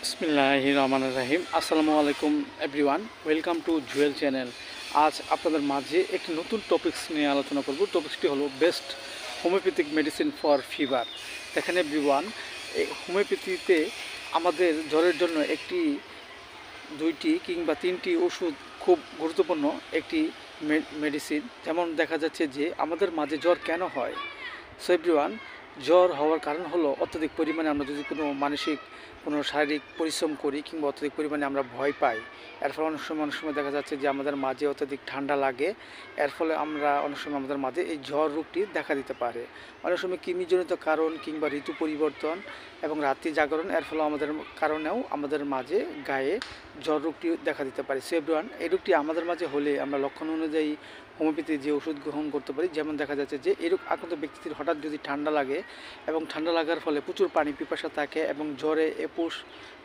বিসমিল্লাহির রহমানির রহিম। আসসালামু আলাইকুম everyone, welcome to Jewel channel. আজ আপনাদের মাঝে একটি নতুন টপিকস নিয়ে আলোচনা করব। টপিকসটি হলো best homeopathic medicine for fever. দেখেন এভরিওয়ান, এই হোমিওপ্যাথিতে আমাদের জ্বরের জন্য একটি দুইটি কিংবা তিনটি ওষুধ খুব গুরুত্বপূর্ণ একটি মেডিসিন। যেমন দেখা যাচ্ছে যে আমাদের মাঝে জ্বর কেন হয়। সো এভরিওয়ান, জ্বর হওয়ার কারণ হলো অত্যধিক পরিমাণে আমরা যদি কোনো মানসিক কোনো শারীরিক পরিশ্রম করি কিংবা অত্যধিক পরিমাণে আমরা ভয় পাই। এর ফলে অনেক সময় দেখা যাচ্ছে যে আমাদের মাঝে অত্যধিক ঠান্ডা লাগে। এর ফলে আমরা অনেক সময় আমাদের মাঝে এই জ্বর রোগটি দেখা দিতে পারে। অনেক সময় কৃমিজনিত কারণ কিংবা ঋতু পরিবর্তন এবং রাত্রি জাগরণ এর ফলে আমাদের কারণেও আমাদের মাঝে গায়ে জ্বর রোগটি দেখা দিতে পারে। সো এভরিওয়ান, এই রোগটি আমাদের মাঝে হলে আমরা লক্ষণ অনুযায়ী হোমিওপ্যাথি যে ওষুধ গ্রহণ করতে পারি। যেমন দেখা যাচ্ছে যে এরূপ আক্রান্ত ব্যক্তির হঠাৎ যদি ঠান্ডা লাগে এবং ঠান্ডা লাগার ফলে প্রচুর পানি পিপাসা থাকে এবং জ্বরে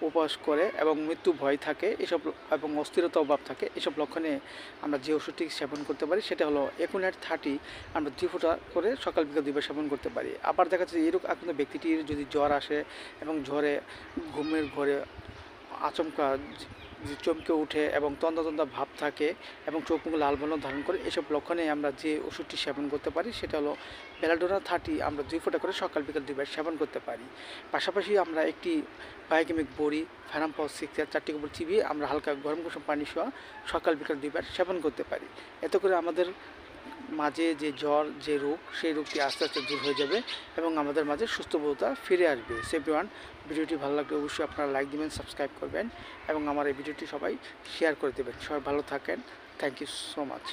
উপবাস করে এবং মৃত্যু ভয় থাকে এসব এবং অস্থিরতা অভাব থাকে, এসব লক্ষণে আমরা যে ওষুধটি সেবন করতে পারি সেটা হলো একুনেট 30। আমরা 2 ফোঁটা করে সকাল বিকাল 2 বার সেবন করতে পারি। আবার দেখা যাচ্ছে এরূপ আক্রান্ত ব্যক্তিটির যদি জ্বর আসে এবং জ্বরে ঘুমের ঘরে আচমকা চমকে উঠে এবং তন্দা ভাব থাকে এবং চোখ মুখ লাল বর্ণ ধারণ করে, এসব লক্ষণে আমরা যে ওষুধটি সেবন করতে পারি সেটা হলো বেলাডোনা 30। আমরা 2 ফোঁটা করে সকাল বিকাল 2 বার সেবন করতে পারি। পাশাপাশি আমরা একটি বায়োকেমিক বড়ি ফেরামপস 6 4টি উপর চিবিয়ে আমরা হালকা গরম কুসুম পানি সহ সকাল বিকাল 2 বার সেবন করতে পারি। এতে করে আমাদের মাঝে যে জ্বর যে রোগ সেই রোগটি আস্তে আস্তে দূর হয়ে যাবে এবং আমাদের মাঝে সুস্থবোধতা ফিরে আসবে। সো এভরিওয়ান, ভিডিওটি ভালো লাগলে অবশ্যই আপনারা লাইক দিবেন, সাবস্ক্রাইব করবেন এবং আমার এই ভিডিওটি সবাই শেয়ার করে দেবেন। সবাই ভালো থাকেন। Thank you so much.